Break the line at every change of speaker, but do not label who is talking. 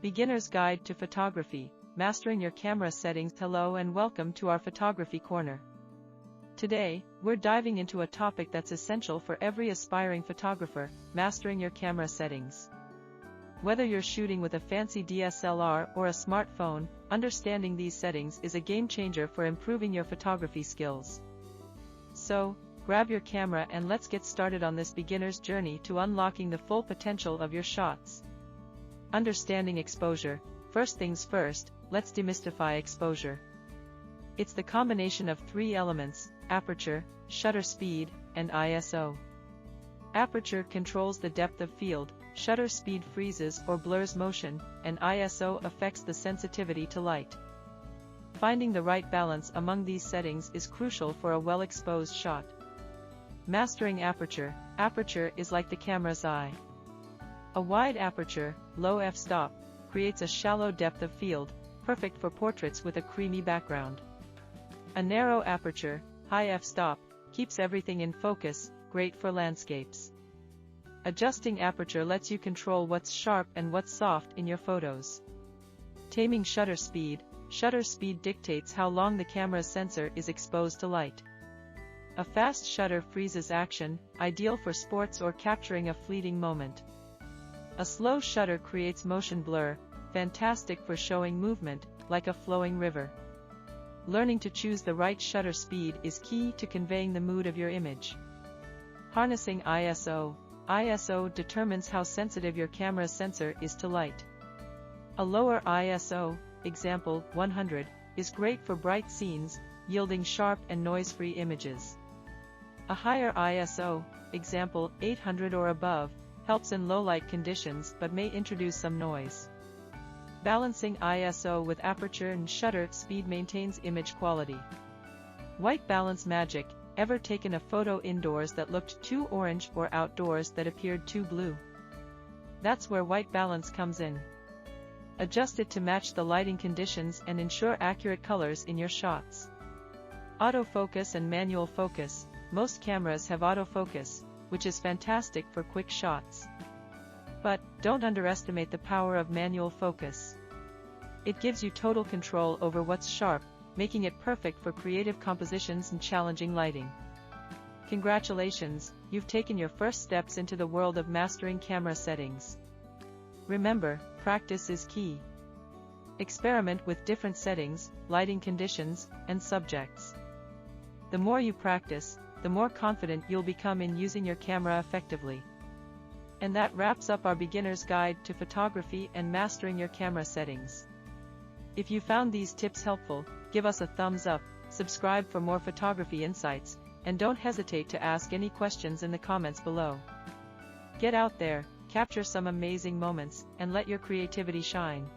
Beginner's Guide to Photography, Mastering Your Camera Settings. Hello and welcome to our Photography Corner. Today, we're diving into a topic that's essential for every aspiring photographer, mastering your camera settings. Whether you're shooting with a fancy DSLR or a smartphone, understanding these settings is a game changer for improving your photography skills. So, grab your camera and let's get started on this beginner's journey to unlocking the full potential of your shots. Understanding exposure. First things first, let's demystify exposure. It's the combination of three elements: aperture, shutter speed, and ISO. Aperture controls the depth of field, shutter speed freezes or blurs motion, and ISO affects the sensitivity to light. Finding the right balance among these settings is crucial for a well-exposed shot. Mastering aperture. Aperture is like the camera's eye. A wide aperture, low f-stop, creates a shallow depth of field, perfect for portraits with a creamy background. A narrow aperture, high f-stop, keeps everything in focus, great for landscapes. Adjusting aperture lets you control what's sharp and what's soft in your photos. Taming shutter speed. Shutter speed dictates how long the camera's sensor is exposed to light. A fast shutter freezes action, ideal for sports or capturing a fleeting moment. A slow shutter creates motion blur, fantastic for showing movement, like a flowing river. Learning to choose the right shutter speed is key to conveying the mood of your image. Harnessing ISO. ISO determines how sensitive your camera's sensor is to light. A lower ISO, example 100, is great for bright scenes, yielding sharp and noise-free images. A higher ISO, example 800 or above, helps in low-light conditions but may introduce some noise. Balancing ISO with aperture and shutter speed maintains image quality. White balance magic. Ever taken a photo indoors that looked too orange or outdoors that appeared too blue? That's where white balance comes in. Adjust it to match the lighting conditions and ensure accurate colors in your shots. Autofocus and manual focus. Most cameras have autofocus, which is fantastic for quick shots. But, don't underestimate the power of manual focus. It gives you total control over what's sharp, making it perfect for creative compositions and challenging lighting. Congratulations, you've taken your first steps into the world of mastering camera settings. Remember, practice is key. Experiment with different settings, lighting conditions, and subjects. The more you practice, the more confident you'll become in using your camera effectively. And that wraps up our beginner's guide to photography and mastering your camera settings. If you found these tips helpful, give us a thumbs up, subscribe for more photography insights, and don't hesitate to ask any questions in the comments below. Get out there, capture some amazing moments, and let your creativity shine.